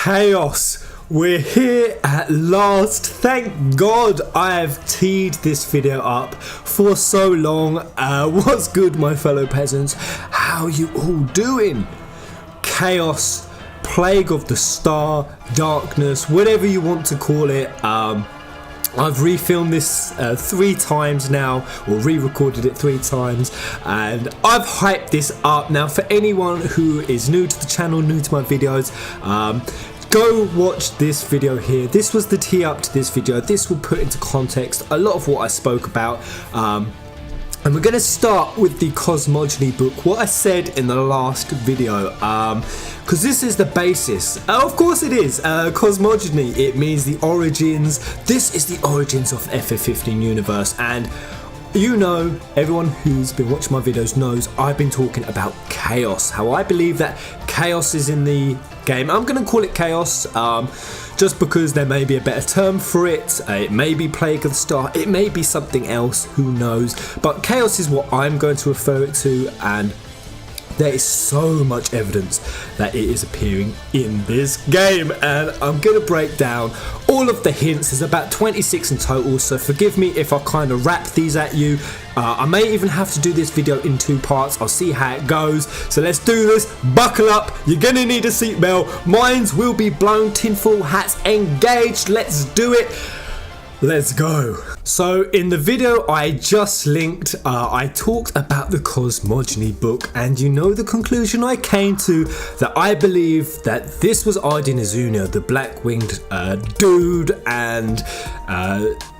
Chaos, we're here at last. Thank God I've teed this video up for so long. What's good, my fellow peasants? How you all doing? Chaos, plague of the star, darkness, whatever you want to call it. I've refilmed this 3 times now, or re-recorded it 3 times, and I've hyped this up. Now, for anyone who is new to the channel, new to my videos, go watch this video here. This was the tee up to this video. This will put into context a lot of what I spoke about. And we're going to start with the cosmogony book, what I said in the last video, because this is the basis. Of course it is, cosmogony, it means the origins. This is the origins of FF15 universe, and you know, everyone who's been watching my videos knows I've been talking about chaos, how I believe that chaos is in the game. I'm going to call it chaos, just because there may be a better term for it. It may be plague of the star, it may be something else, who knows, but chaos is what I'm going to refer it to, and there is so much evidence that it is appearing in this game, and I'm going to break down all of the hints. There's about 26 in total, so forgive me if I kind of wrap these at you. I may even have to do this video in 2 parts. I'll see how it goes. So let's do this. Buckle up. You're going to need a seatbelt. Minds will be blown. Tinfoil hats engaged. Let's do it. Let's go. So in the video I just linked, I talked about the cosmogony book, and you know the conclusion I came to, that I believe that this was Ardyn, the black-winged dude, and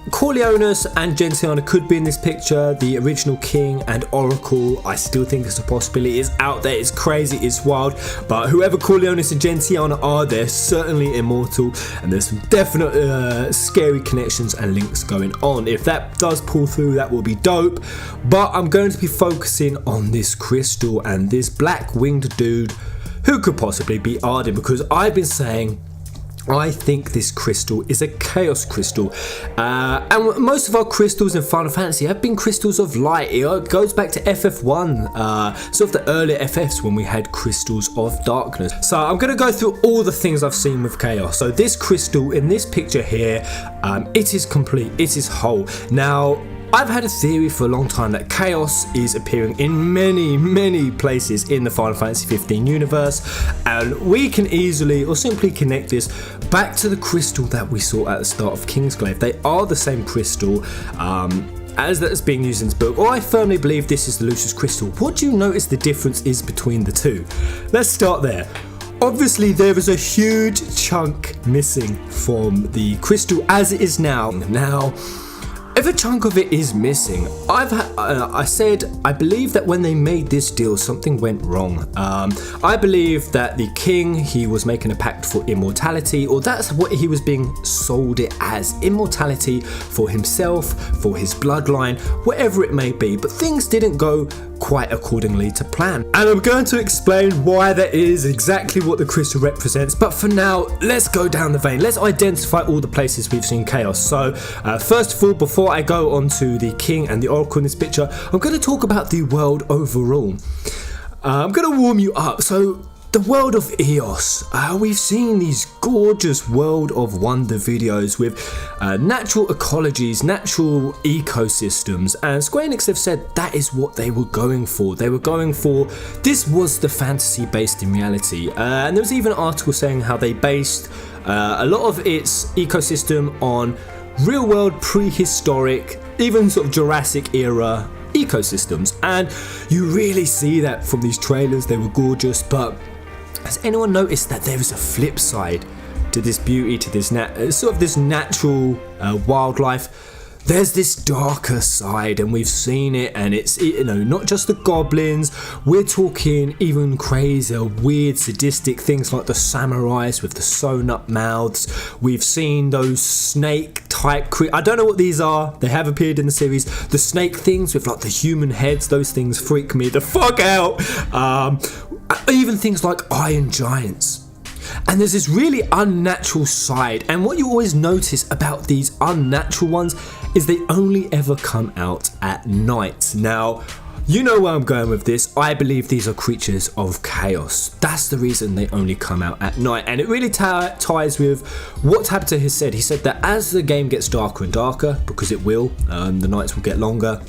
Corleones and Gentiana could be in this picture. The original king and oracle, I still think it's a possibility. It's out there, it's crazy, it's wild, but whoever Corleones and Gentiana are, they're certainly immortal, and there's some definite scary connections and links going on. If that does pull through, that will be dope, but I'm going to be focusing on this crystal and this black-winged dude who could possibly be Ardyn, because I've been saying I think this crystal is a chaos crystal, and most of our crystals in Final Fantasy have been crystals of light. It goes back to FF1, sort of the earlier FFs when we had crystals of darkness. So I'm going to go through all the things I've seen with chaos. So this crystal in this picture here, it is complete, it is whole. Now, I've had a theory for a long time that chaos is appearing in many places in the Final Fantasy 15 universe, and we can easily or simply connect this back to the crystal that we saw at the start of Kingsglaive. They are the same crystal as that's being used in this book, or I firmly believe this is the Lucius crystal. What do you notice the difference is between the two? Let's start there. Obviously there is a huge chunk missing from the crystal as it is now. If a chunk of it is missing, I said I believe that when they made this deal, something went wrong. I believe that the king, he was making a pact for immortality, or that's what he was being sold it as, immortality for himself, for his bloodline, whatever it may be, but things didn't go quite accordingly to plan, and I'm going to explain why that is, exactly what the crystal represents. But for now, let's go down the vein. Let's identify all the places we've seen chaos. So first of all, before I go on to the king and the oracle in this picture, I'm going to talk about the world overall. I'm going to warm you up. So the world of Eos, we've seen these gorgeous World of Wonder videos with natural ecologies, natural ecosystems, and Square Enix have said that is what they were going for. They were going for, this was the fantasy based in reality, and there was even an article saying how they based a lot of its ecosystem on real world, prehistoric, even sort of Jurassic era ecosystems, and you really see that from these trailers. They were gorgeous, but has anyone noticed that there is a flip side to this beauty, to this sort of this natural wildlife? There's this darker side, and we've seen it, and it's, you know, not just the goblins. We're talking even crazier, weird, sadistic things like the samurais with the sewn up mouths. We've seen those snake type I don't know what these are. They have appeared in the series. The snake things with like the human heads. Those things freak me the fuck out. Even things like iron giants. And there's this really unnatural side, and what you always notice about these unnatural ones is they only ever come out at night. Now, You know where I'm going with this. I believe these are creatures of chaos. That's the reason they only come out at night. And it really ties with what Tabitha has said. He said that as the game gets darker and darker, because it will, the nights will get longer,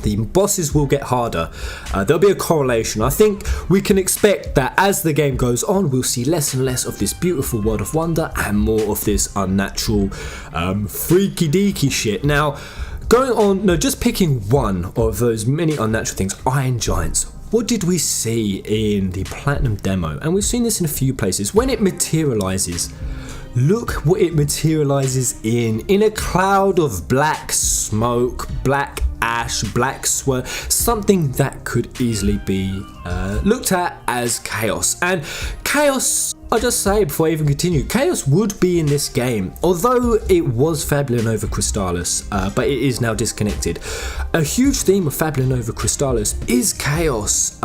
the bosses will get harder. There'll be a correlation. I think we can expect that as the game goes on, we'll see less and less of this beautiful world of wonder and more of this unnatural, freaky deaky shit. Now, going on, just picking one of those many unnatural things, Iron Giants. What did we see in the Platinum demo? And we've seen this in a few places. When it materializes, look what it materializes in a cloud of black smoke, black ash, black swirl, something that could easily be looked at as chaos. And chaos, I'll just say before I even continue, chaos would be in this game, although it was Fabula Nova Crystallis, but it is now disconnected. A huge theme of Fabula Nova Crystallis is chaos,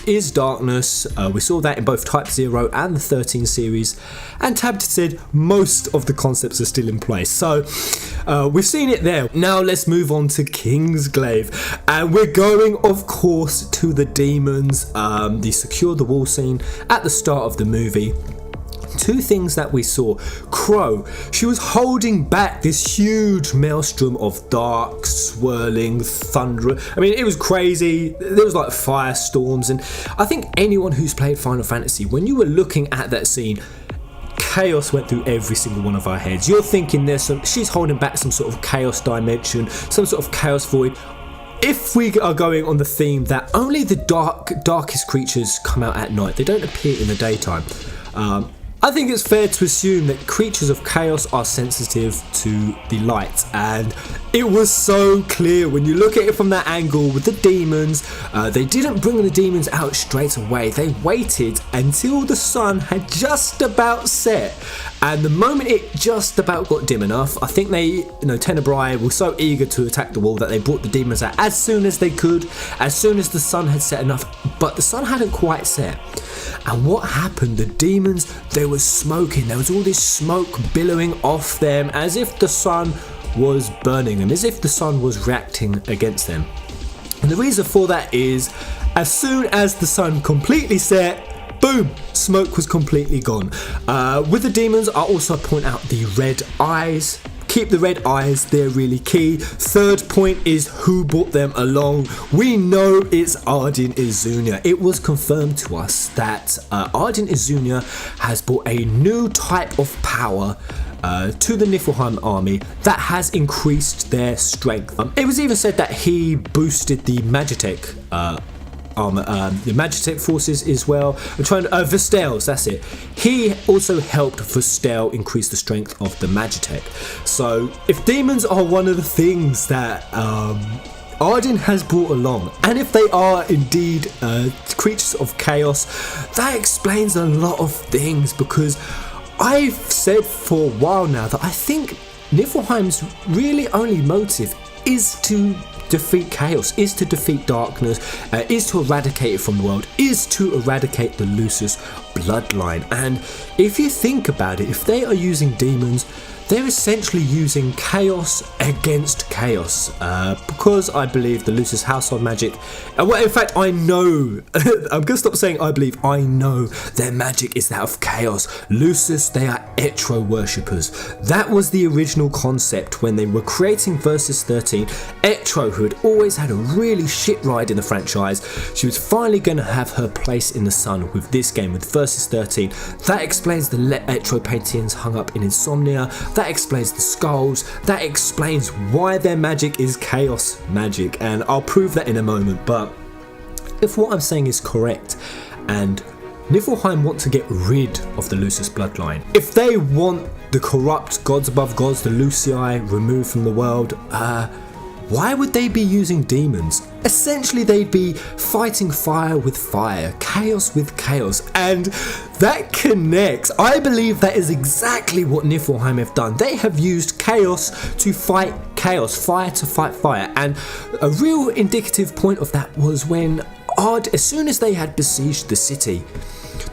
is darkness. We saw that in both Type 0 and the 13 series, and Tabitha said most of the concepts are still in place. So we've seen it there. Now let's move on to Kingsglaive, and we're going, of course, to the demons, the secure the wall scene at the start of the movie. Two things that we saw. Crow, she was holding back this huge maelstrom of dark, swirling thunder. I mean, it was crazy. There was like firestorms, and I think anyone who's played Final Fantasy, when you were looking at that scene, chaos went through every single one of our heads. You're thinking she's holding back some sort of chaos dimension, some sort of chaos void. If we are going on the theme that only the darkest creatures come out at night, they don't appear in the daytime, I think it's fair to assume that creatures of chaos are sensitive to the light, and it was so clear when you look at it from that angle with the demons. They didn't bring the demons out straight away. They waited until the sun had just about set, and the moment it just about got dim enough, I think they, Tenebrae were so eager to attack the wall that they brought the demons out as soon as they could, as soon as the sun had set enough, but the sun hadn't quite set. And what happened? The demons, they were smoking. There was all this smoke billowing off them as if the sun was burning them, as if the sun was reacting against them. And the reason for that is, as soon as the sun completely set, boom, smoke was completely gone. With the demons, I also point out the red eyes. Keep the red eyes, they're really key. Third point is who brought them along. We know it's Ardyn Izunia. It was confirmed to us that Ardyn Izunia has brought a new type of power to the Niflheim army that has increased their strength. It was even said that he boosted the magitek the magitek forces as well. I'm trying to Vestel's, that's it. He also helped Vestel increase the strength of the magitek. So if demons are one of the things that Ardyn has brought along, and if they are indeed creatures of chaos, that explains a lot of things, because I've said for a while now that I think Niflheim's really only motive is to defeat chaos, is to defeat darkness, is to eradicate it from the world, is to eradicate the Lucis bloodline. And if you think about it, if they are using demons, they're essentially using chaos against chaos, because I believe the Lucis household magic, well, in fact, I know, I'm going to stop saying I believe, I know their magic is that of chaos. Lucis, they are Etro worshippers. That was the original concept when they were creating Versus 13. Etro, who had always had a really shit ride in the franchise, she was finally going to have her place in the sun with this game, with Versus 13. That explains the Etro paintings hung up in Insomnia. That explains the skulls. That explains why their magic is chaos magic, and I'll prove that in a moment. But if what I'm saying is correct, and Niflheim want to get rid of the Lucis bloodline, if they want the corrupt gods above gods, the Lucii, removed from the world, why would they be using demons? Essentially, they'd be fighting fire with fire, chaos with chaos, and that connects. I believe that is exactly what Niflheim have done. They have used chaos to fight chaos, fire to fight fire, and a real indicative point of that was when as soon as they had besieged the city,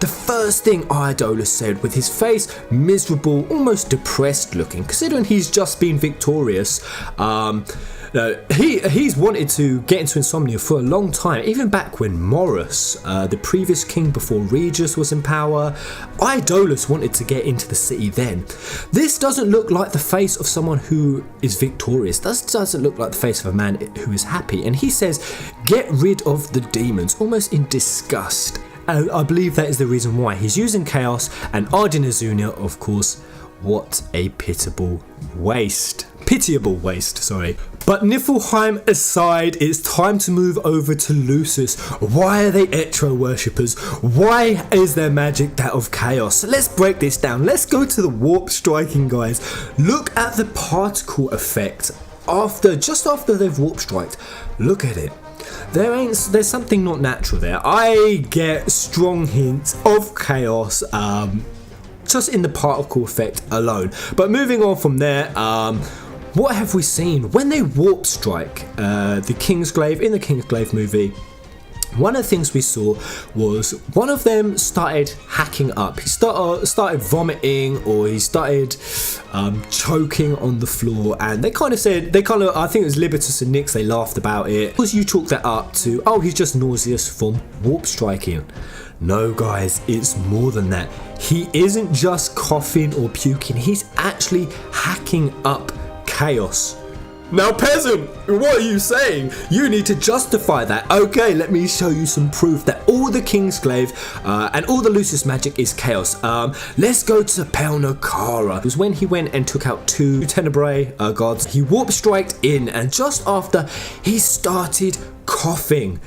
the first thing Idolas said, with his face miserable, almost depressed looking, considering he's just been victorious. No, he's wanted to get into insomnia for a long time, even back when Morris, the previous king before Regis, was in power. Idolas wanted to get into the city then. This doesn't look like the face of someone who is victorious. This doesn't look like the face of a man who is happy. And he says, get rid of the demons, almost in disgust. And I believe that is the reason why. He's using chaos, and Ardyn Azunia, of course. What a pitiable waste. Pitiable waste, sorry. But Niflheim aside, it's time to move over to Lucis. Why are they Etro worshippers? Why is their magic that of chaos? Let's break this down. Let's go to the warp striking, guys. Look at the particle effect just after they've warp striked. Look at it. There's something not natural there. I get strong hints of chaos just in the particle effect alone. But moving on from there, what have we seen? When they warp strike the Kingsglaive in the Kingsglaive movie, one of the things we saw was one of them started hacking up. He started vomiting, or he started choking on the floor, and I think it was Libertas and Nyx, they laughed about it. Because you chalk that up to, oh, he's just nauseous from warp striking. No, guys, it's more than that. He isn't just coughing or puking, he's actually hacking up chaos. Now, Peasant, what are you saying? You need to justify that. Okay, let me show you some proof that all the Kingsglaive and all the Lucis magic is chaos. Let's go to Pelnakara. It was when he went and took out 2 Tenebrae gods. He warp striked in, and just after, he started coughing.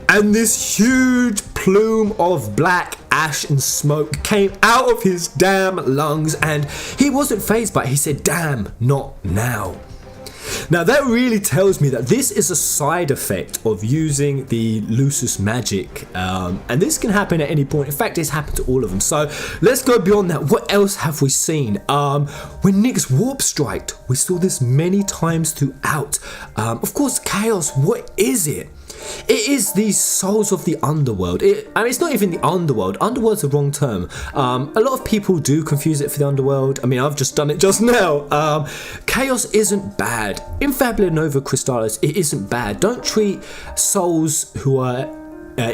And this huge plume of black ash and smoke came out of his damn lungs, and he wasn't fazed by it. He said, damn, not now. Now that really tells me that this is a side effect of using the Lucis magic, and this can happen at any point. In fact, it's happened to all of them. So let's go beyond that. What else have we seen? When Nyx warp striked, we saw this many times throughout. Of course, chaos, what is it? It is the souls of the underworld. It's not even the underworld. Underworld's the wrong term. A lot of people do confuse it for the underworld. I mean, I've just done it just now. Chaos isn't bad. In Fabula Nova Crystallis, it isn't bad. Don't treat souls who are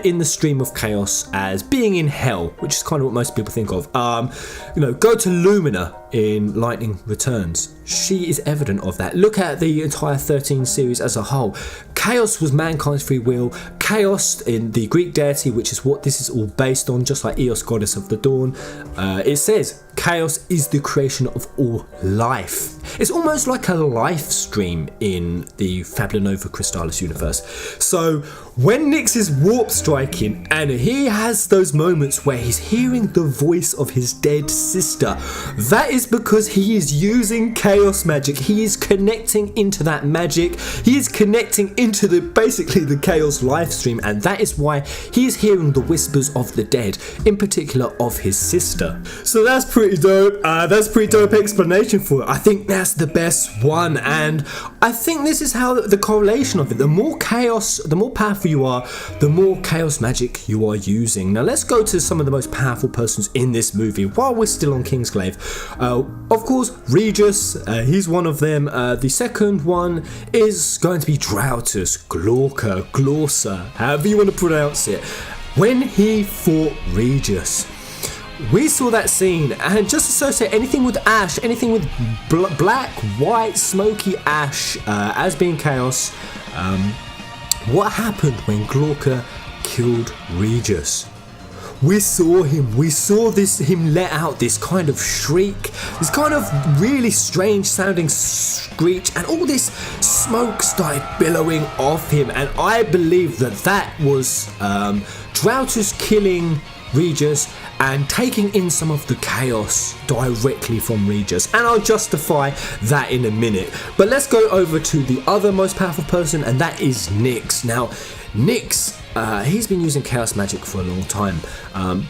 in the stream of chaos as being in hell, which is kind of what most people think of. Go to Lumina in Lightning Returns. She is evident of that. Look at the entire 13 series as a whole. Chaos was mankind's free will. Chaos in the Greek deity, which is what this is all based on, just like Eos, goddess of the dawn. It says chaos is the creation of all life. It's almost like a life stream in the Fabula Nova Crystallis universe. So when Nyx is warp striking, and he has those moments where he's hearing the voice of his dead sister, that is because he is using chaos magic. He is connecting into that magic. He is connecting into basically the chaos life stream, and that is why he is hearing the whispers of the dead, in particular of his sister. So that's pretty dope. That's a pretty dope explanation for it. I think that's the best one, and I think this is how the correlation of it. The more chaos, the more powerful you are, the more chaos magic you are using. Now let's go to some of the most powerful persons in this movie while we're still on Kingsglaive. Of course, Regis, he's one of them. The second one is going to be Drautus, Glorka, Glorsa, however you want to pronounce it. When he fought Regis, we saw that scene, and just associate anything with ash, anything with black, white, smoky ash as being chaos. What happened when Glorka killed Regis? We saw him let out this kind of shriek, this kind of really strange sounding screech, and all this smoke started billowing off him, and I believe that was Drautus killing Regis and taking in some of the chaos directly from Regis, and I'll justify that in a minute. But let's go over to the other most powerful person, and that is Nyx. Now Nyx, he's been using chaos magic for a long time,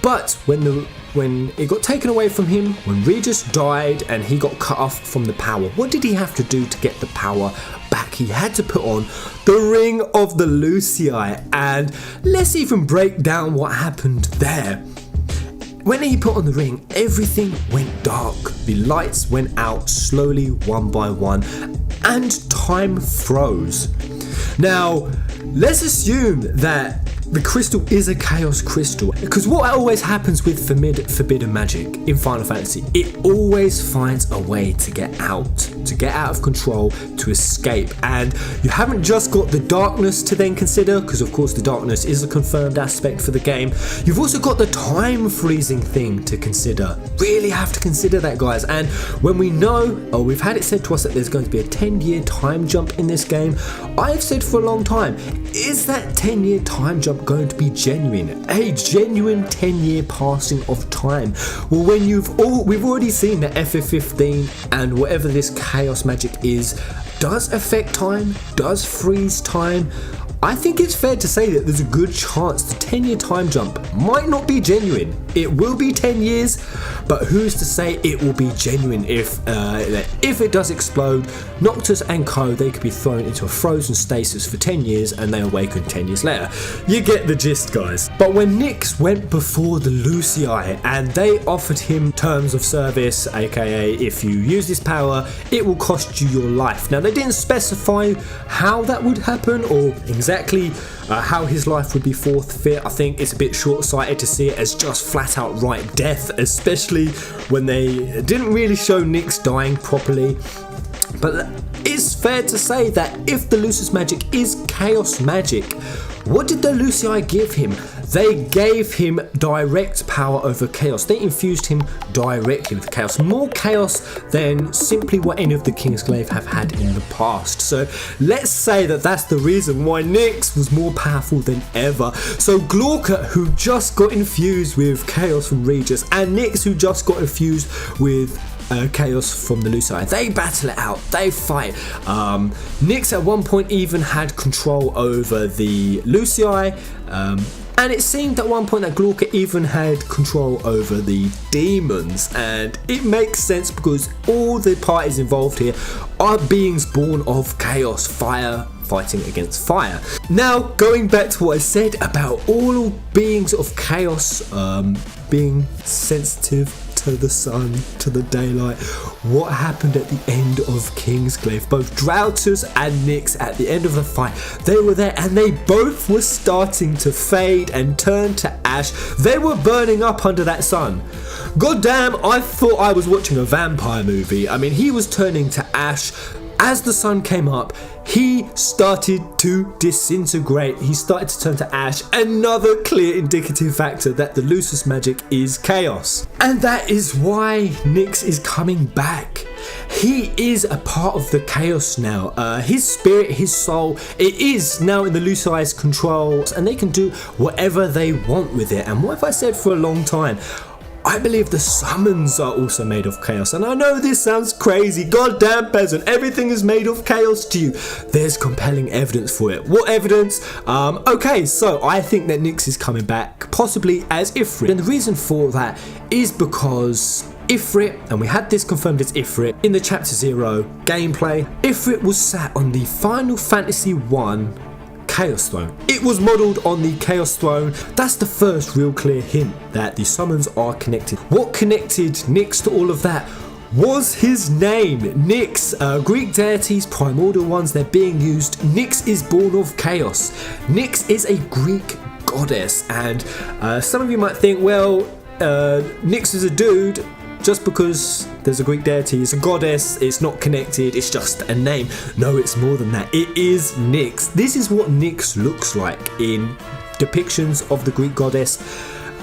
but when it got taken away from him, when Regis died and he got cut off from the power, what did he have to do to get the power back? He had to put on the Ring of the Lucii, and let's even break down what happened there. When he put on the ring, everything went dark. The lights went out slowly, one by one, and time froze. Now, let's assume that the crystal is a chaos crystal, because what always happens with forbidden magic in Final Fantasy, it always finds a way to get out of control, to escape. And you haven't just got the darkness to then consider, because of course the darkness is a confirmed aspect for the game. You've also got the time freezing thing to consider. Really have to consider that, guys. And when we know, or we've had it said to us that there's going to be a 10-year time jump in this game, I've said for a long time, is that 10-year time jump going to be genuine? A genuine 10-year passing of time? Well, when we've already seen that FF15 and whatever this chaos magic is does affect time, does freeze time. I think it's fair to say that there's a good chance the 10-year time jump might not be genuine. It will be 10 years, but who's to say it will be genuine if it does explode, Noctis and co, they could be thrown into a frozen stasis for 10 years and they awaken 10 years later. You get the gist, guys. But when Nyx went before the Lucii and they offered him terms of service, aka if you use this power, it will cost you your life. Now, they didn't specify how that would happen or exactly how his life would be forfeit. I think it's a bit short-sighted to see it as just flat out right death, especially when they didn't really show Nyx dying properly. But it's fair to say that if the Lucius magic is chaos magic, what did the Lucii give him? They gave him direct power over chaos. They infused him directly with chaos. More chaos than simply what any of the Kingsglaive have had in the past. So let's say that that's the reason why Nyx was more powerful than ever. So Glauca, who just got infused with chaos from Regis, and Nyx, who just got infused with chaos from the Lucii, they battle it out, they fight. Nyx at one point even had control over the Lucii, and it seemed at one point that Glauca even had control over the demons, and it makes sense because all the parties involved here are beings born of chaos, fire fighting against fire. Now, going back to what I said about all beings of chaos being sensitive to the sun, to the daylight, what happened at the end of Kingsglaive? Both Drautus and Nyx at the end of the fight, they were there and they both were starting to fade and turn to ash. They were burning up under that sun. God damn, I thought I was watching a vampire movie. I mean, he was turning to ash. As the sun came up, he started to disintegrate. He started to turn to ash. Another clear indicative factor that the Lucius magic is chaos. And that is why Nyx is coming back. He is a part of the chaos now. His spirit, his soul, it is now in the Lucii's control, and they can do whatever they want with it. And what have I said for a long time? I believe the summons are also made of chaos. And I know this sounds crazy. Goddamn Peasant, everything is made of chaos to you. There's compelling evidence for it. What evidence? Okay, so I think that Nyx is coming back, possibly as Ifrit. And the reason for that is because Ifrit, and we had this confirmed as Ifrit in the Chapter 0 gameplay, Ifrit was sat on the Final Fantasy 1 Chaos Throne. It was modelled on the Chaos Throne. That's the first real clear hint that the summons are connected. What connected Nyx to all of that was his name, Nyx. Greek deities, primordial ones, they're being used. Nyx is born of chaos. Nyx is a Greek goddess, and some of you might think, well, Nyx is a dude. Just because there's a Greek deity, it's a goddess, it's not connected, it's just a name. No, it's more than that. It is Nyx. This is what Nyx looks like in depictions of the Greek goddess.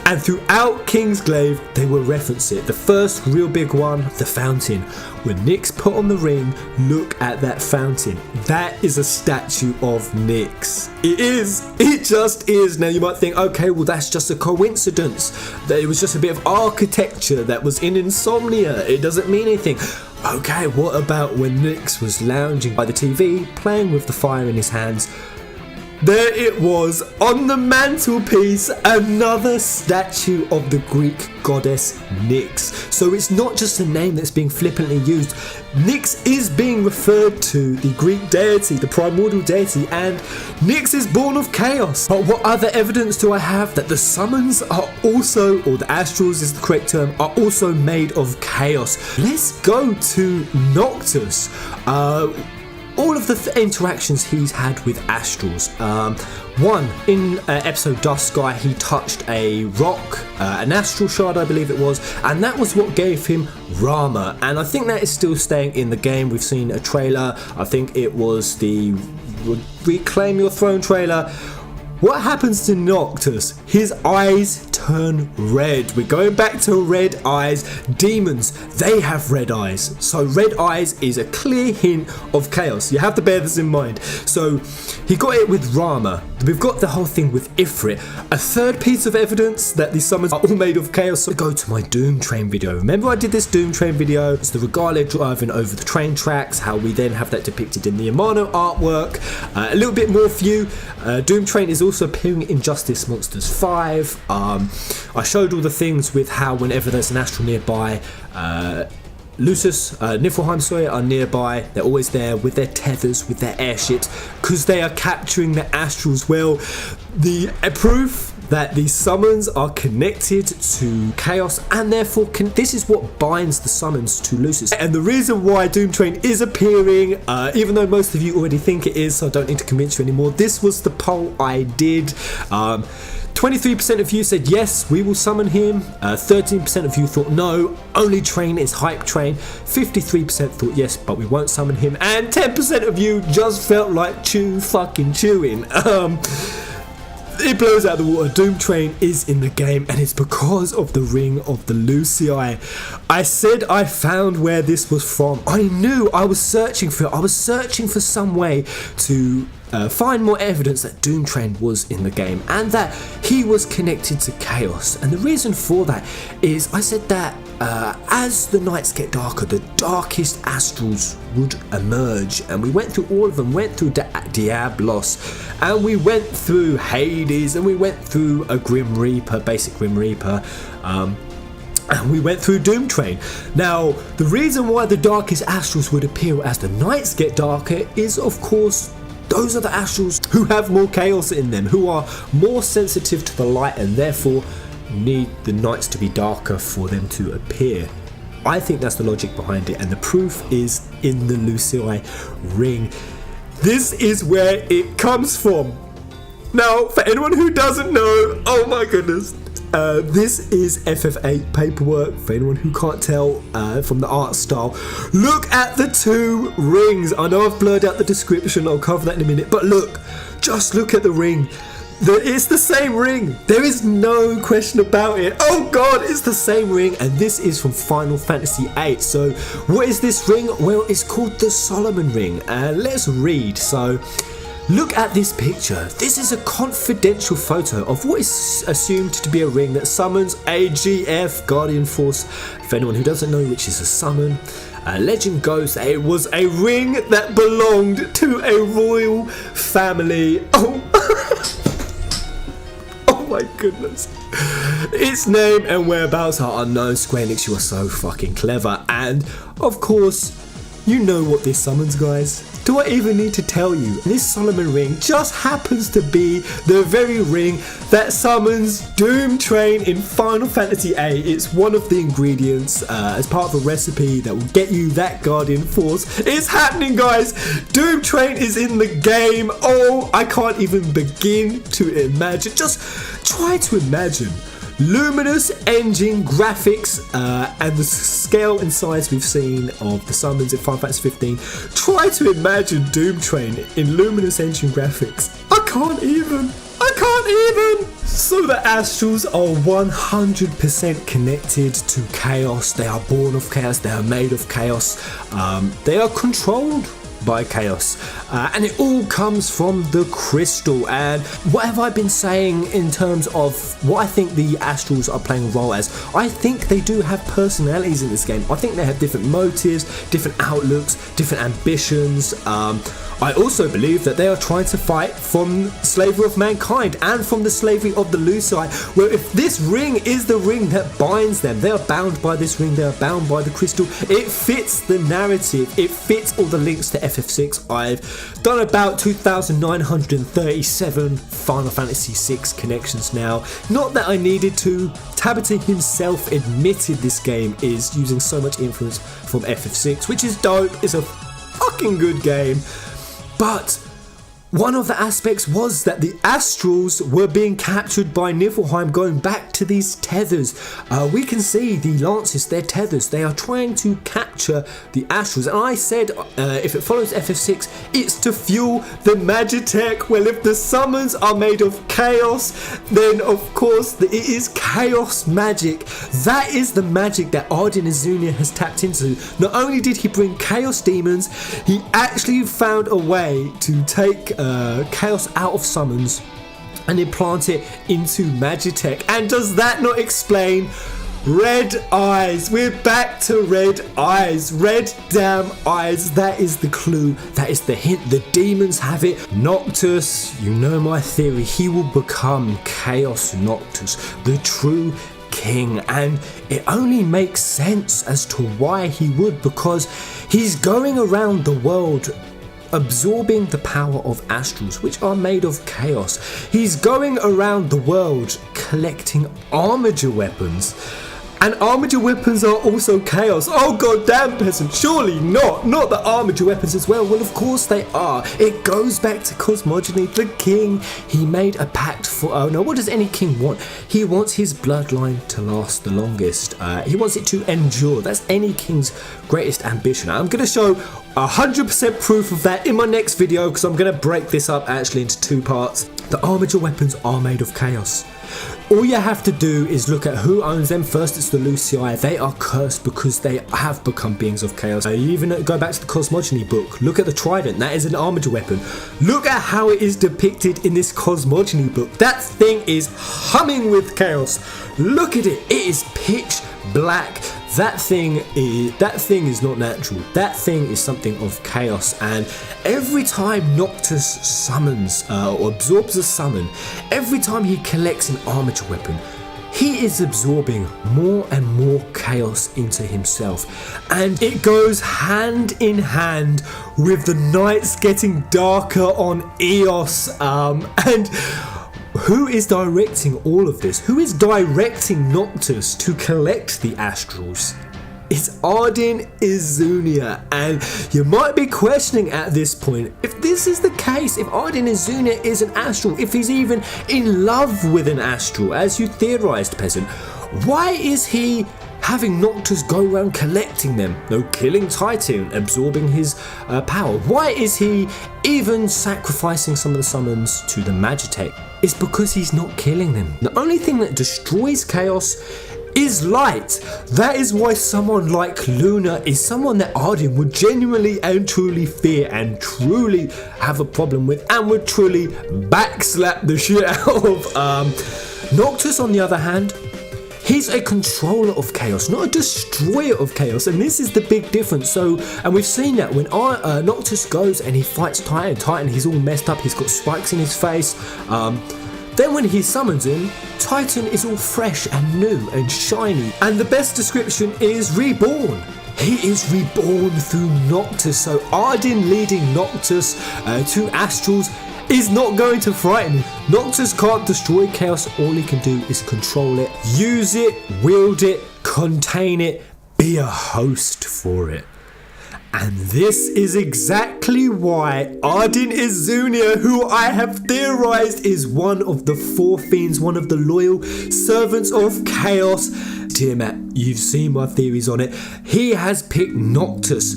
And throughout Kingsglaive, they will reference it. The first real big one, the fountain. When Nyx put on the ring, look at that fountain. That is a statue of Nyx. It is. It just is. Now you might think, okay, well that's just a coincidence. That it was just a bit of architecture that was in Insomnia. It doesn't mean anything. Okay, what about when Nyx was lounging by the TV, playing with the fire in his hands? there it was on the mantelpiece, another statue of the Greek goddess Nyx. So it's not just a name that's being flippantly used. Nyx is being referred to the Greek deity, the primordial deity, and Nyx is born of chaos. But what other evidence do I have that the summons are also, or the Astrals is the correct term, are also made of chaos? Let's go to Noctis. All of the interactions he's had with Astrals. One, in episode Dusk Sky, he touched a rock, an astral shard I believe it was, and that was what gave him Rama, and I think that is still staying in the game. We've seen a trailer, I think it was the Reclaim Your Throne trailer. What happens to Noctis? His eyes turn red. We're going back to red eyes. Demons, they have red eyes. So red eyes is a clear hint of chaos. You have to bear this in mind. So he got it with Rama. We've got the whole thing with Ifrit. A third piece of evidence that these summons are all made of chaos. So go to my Doom Train video. Remember I did this Doom Train video? It's the Regale driving over the train tracks, how we then have that depicted in the Amano artwork. A little bit more for you. Doom Train is also appearing in Justice Monsters 5. I showed all the things with how whenever there's an astral nearby, Niflheim are nearby. They're always there with their tethers, with their airships, because they are capturing the astrals. Well, the proof that these summons are connected to chaos, and therefore this is what binds the summons to Lucii. And the reason why Doom Train is appearing, even though most of you already think it is, so I don't need to convince you anymore, this was the poll I did. 23% of you said yes, we will summon him. 13% of you thought no, only Train is hype Train. 53% thought yes, but we won't summon him. And 10% of you just felt like fucking chewing. It blows out the water. Doom Train is in the game, and it's because of the ring of the Lucii. I said I found where this was from. I knew I was searching for it. I was searching for some way to find more evidence that Doom Train was in the game and that he was connected to chaos. And the reason for that is I said that as the nights get darker, the darkest astrals would emerge, and we went through all of them. Went through Diablos, and we went through Hades, and we went through a Grim Reaper, basic Grim Reaper, and we went through Doom Train. Now, the reason why the darkest astrals would appear as the nights get darker is, of course, those are the astrals who have more chaos in them, who are more sensitive to the light, and therefore need the nights to be darker for them to appear. I think that's the logic behind it, and the proof is in the Lucii ring. This is where it comes from. Now, for anyone who doesn't know, oh my goodness, this is FF8 paperwork. For anyone who can't tell from the art style, look at the two rings. I know I've blurred out the description, I'll cover that in a minute, but look, just look at the ring. It's the same ring. There is no question about it. Oh god, it's the same ring, and this is from Final Fantasy VIII. So what is this ring? Well, it's called the Solomon ring. Let's read. So look at this picture. This is a confidential photo of what is assumed to be a ring that summons a GF, Guardian Force. For anyone who doesn't know which is a summon, legend goes that it was a ring that belonged to a royal family. Oh my goodness. Its name and whereabouts are unknown. Square Enix, you are so fucking clever. And of course, you know what this summons, guys. Do I even need to tell you? This Solomon ring just happens to be the very ring that summons Doom Train in Final Fantasy VIII. It's one of the ingredients as part of a recipe that will get you that Guardian Force. It's happening, guys. Doom Train is in the game. Oh, I can't even begin to imagine. Just try to imagine luminous engine graphics and the scale and size we've seen of the summons in Final Fantasy 15. Try to imagine Doom Train in luminous engine graphics. I can't even. So the Astrals are 100% connected to chaos. They are born of chaos. They are made of chaos. They are controlled by chaos, and it all comes from the crystal. And what have I been saying in terms of what I think the Astrals are playing a role as? I think they do have personalities in this game. I think they have different motives, different outlooks, different ambitions. I also believe that they are trying to fight from slavery of mankind and from the slavery of the Lucii, where if this ring is the ring that binds them, they are bound by this ring, they are bound by the crystal. It fits the narrative, it fits all the links to FF6. I've done about 2,937 Final Fantasy VI connections now. Not that I needed to. Tabata himself admitted this game is using so much influence from FF6, which is dope. It's a fucking good game. But one of the aspects was that the Astrals were being captured by Niflheim, going back to these tethers. We can see the Lances, they're tethers. They are trying to capture the Astrals. And I said, if it follows FF6, it's to fuel the magitek. Well, if the summons are made of chaos, then of course it is chaos magic. That is the magic that Ardyn Izunia has tapped into. Not only did he bring chaos demons, he actually found a way to take chaos out of summons and implant it into magitek. And does that not explain red eyes? We're back to red eyes, red damn eyes. That is the clue, that is the hint. The demons have it. Noctis, you know my theory, he will become Chaos Noctis, the true king, and it only makes sense as to why he would, because he's going around the world absorbing the power of Astrals, which are made of chaos. He's going around the world collecting armature weapons, and armature weapons are also chaos. Oh god damn, Peasant, surely not the armature weapons as well. Well, of course they are. It goes back to cosmogony. The king, he made a pact for, oh no, what does any king want? He wants his bloodline to last the longest. He wants it to endure. That's any king's greatest ambition. I'm going to show 100% proof of that in my next video, because I'm going to break this up actually into two parts. The armature weapons are made of chaos. All you have to do is look at who owns them. First, it's the Lucii. They are cursed because they have become beings of chaos. You even go back to the cosmogony book. Look at the trident. That is an armature weapon. Look at how it is depicted in this cosmogony book. That thing is humming with chaos. Look at it. It is pitch black. That thing is not natural. That thing is something of chaos. And every time Noctis summons or absorbs a summon, every time he collects an armature weapon, he is absorbing more and more chaos into himself. And it goes hand in hand with the nights getting darker on Eos. And who is directing all of this? Who is directing Noctis to collect the Astrals? It's Ardyn Izunia. And you might be questioning at this point, if this is the case, if Ardyn Izunia is an Astral, if he's even in love with an Astral, as you theorized, Peasant, why is he having Noctis go around collecting them? No, killing Titan, absorbing his power. Why is he even sacrificing some of the summons to the magitek? It's because he's not killing them. The only thing that destroys chaos is light. That is why someone like Luna is someone that Ardyn would genuinely and truly fear and truly have a problem with, and would truly backslap the shit out of. Noctis, on the other hand, he's a controller of chaos, not a destroyer of chaos, and this is the big difference. So, and we've seen that when Noctis goes and he fights Titan, he's all messed up, he's got spikes in his face. Then when he summons him, Titan is all fresh and new and shiny. And the best description is reborn. He is reborn through Noctis. So Ardyn leading Noctis to Astrals is not going to frighten him. Noctis can't destroy chaos. All he can do is control it, use it, wield it, contain it, be a host for it. And this is exactly why Ardyn Izunia, who I have theorized is one of the four fiends, one of the loyal servants of chaos. Dear Matt, you've seen my theories on it. He has picked Noctis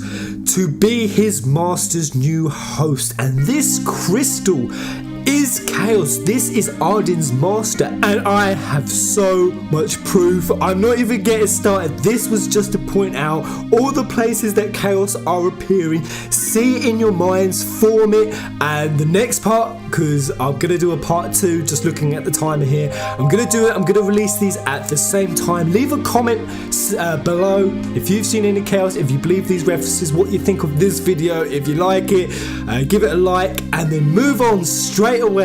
to be his master's new host. And this crystal is is chaos. This is Ardyn's master, and I have so much proof. I'm not even getting started. This was just to point out all the places that chaos are appearing. See it in your minds, form it, and the next part, because I'm gonna do a part 2, just looking at the timer here. I'm gonna do it. I'm gonna release these at the same time. Leave a comment below if you've seen any chaos, if you believe these references, what you think of this video. If you like it, give it a like, and then move on straight away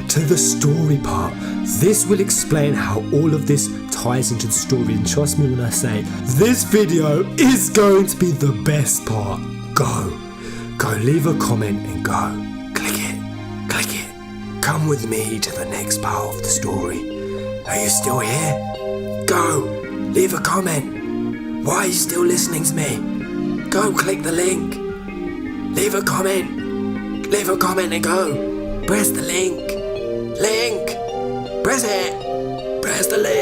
to the story part. This will explain how all of this ties into the story, and trust me when I say this video is going to be the best part. Go, leave a comment and go. Click it. Come with me to the next part of the story. Are you still here? Go, leave a comment. Why are you still listening to me? Go click the link. Leave a comment and go. Press the link. Press it. Press the link.